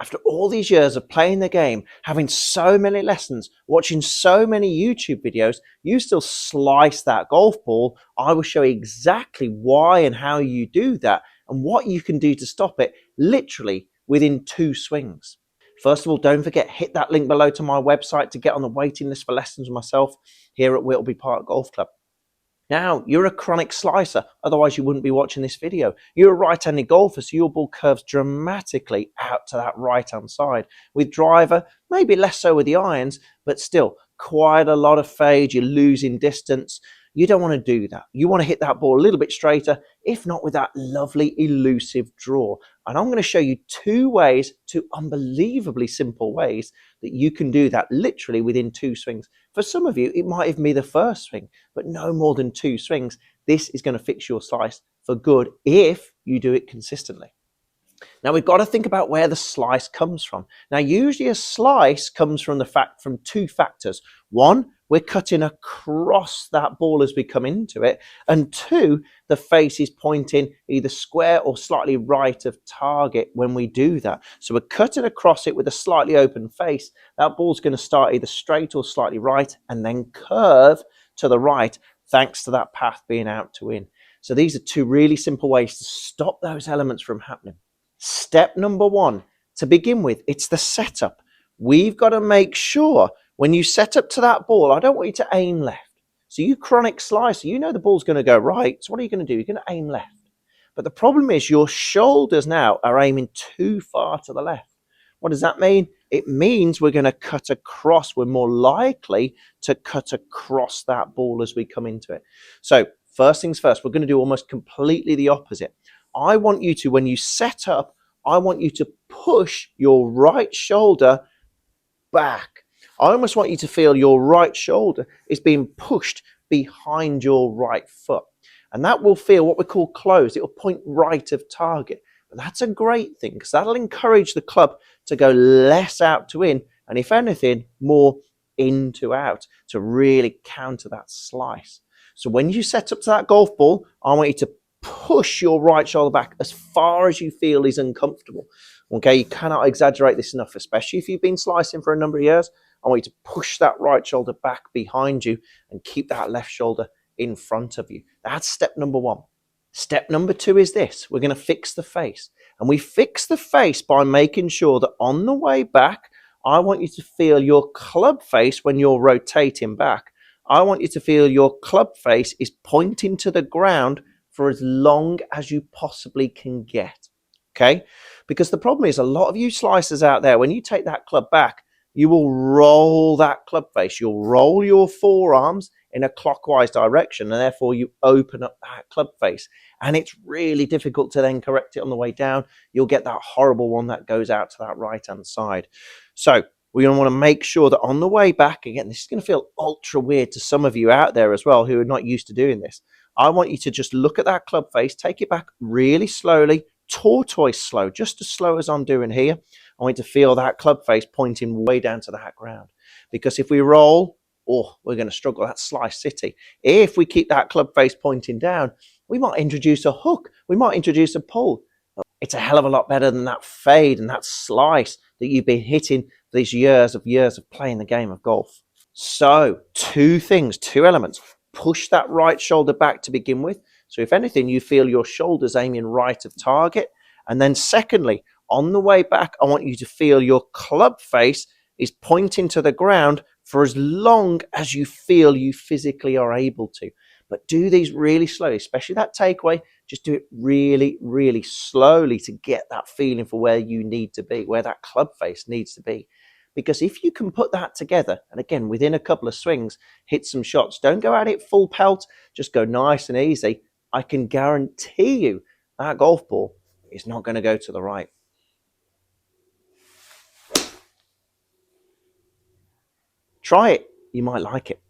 After all these years of playing the game, having so many lessons, watching so many YouTube videos, you still slice that golf ball. I will show you exactly why and how you do that and what you can do to stop it literally within 2 swings. First of all, don't forget, hit that link below to my website to get on the waiting list for lessons with myself here at Whittleby Park Golf Club. Now, you're a chronic slicer, otherwise you wouldn't be watching this video. You're a right-handed golfer, so your ball curves dramatically out to that right-hand side. With driver, maybe less so with the irons, but still, quite a lot of fade, you're losing distance. You don't want to do that. You want to hit that ball a little bit straighter, if not with that lovely elusive draw. And I'm going to show you 2 ways, 2 unbelievably simple ways that you can do that literally within 2 swings. For some of you, it might even be the first swing, but no more than 2 swings. This is going to fix your slice for good if you do it consistently. Now we've got to think about where the slice comes from. Now usually a slice comes from 2 factors. 1, we're cutting across that ball as we come into it, and 2, the face is pointing either square or slightly right of target when we do that. So we're cutting across it with a slightly open face. That ball's going to start either straight or slightly right and then curve to the right thanks to that path being out to in. So these are 2 really simple ways to stop those elements from happening. Step number 1, to begin with, it's the setup. We've got to make sure when you set up to that ball, I don't want you to aim left. So you chronic slicer, you know the ball's going to go right. So what are you going to do? You're going to aim left. But the problem is your shoulders now are aiming too far to the left. What does that mean? It means we're going to cut across. We're more likely to cut across that ball as we come into it. So first things first, we're going to do almost completely the opposite. I want you to, when you set up, I want you to push your right shoulder back. I almost want you to feel your right shoulder is being pushed behind your right foot. And that will feel what we call closed. It will point right of target. But that's a great thing because that'll encourage the club to go less out to in, and if anything, more in to out to really counter that slice. So when you set up to that golf ball, I want you to push your right shoulder back as far as you feel is uncomfortable. Okay, you cannot exaggerate this enough, especially if you've been slicing for a number of years. I want you to push that right shoulder back behind you and keep that left shoulder in front of you. That's step number 1. Step number 2 is this. We're going to fix the face. And we fix the face by making sure that on the way back, I want you to feel your club face when you're rotating back. I want you to feel your club face is pointing to the ground for as long as you possibly can get. Okay? Because the problem is a lot of you slicers out there, when you take that club back, you will roll that club face. You'll roll your forearms in a clockwise direction, and therefore you open up that club face. And it's really difficult to then correct it on the way down. You'll get that horrible one that goes out to that right-hand side. So we're going to want to make sure that on the way back, again, this is going to feel ultra weird to some of you out there as well who are not used to doing this. I want you to just look at that club face, take it back really slowly, tortoise slow, just as slow as I'm doing here. I want you to feel that club face pointing way down to that ground. Because if we roll, we're going to struggle. That's slice city. If we keep that club face pointing down, we might introduce a hook. We might introduce a pull. It's a hell of a lot better than that fade and that slice that you've been hitting these years of playing the game of golf. So 2 things, 2 elements. Push that right shoulder back to begin with. So if anything, you feel your shoulders aiming right of target. And then secondly, on the way back, I want you to feel your club face is pointing to the ground for as long as you feel you physically are able to. But do these really slowly, especially that takeaway. Just do it really, really slowly to get that feeling for where you need to be, where that club face needs to be. Because if you can put that together, and again, within a couple of swings, hit some shots, don't go at it full pelt, just go nice and easy. I can guarantee you that golf ball is not going to go to the right. Try it. You might like it.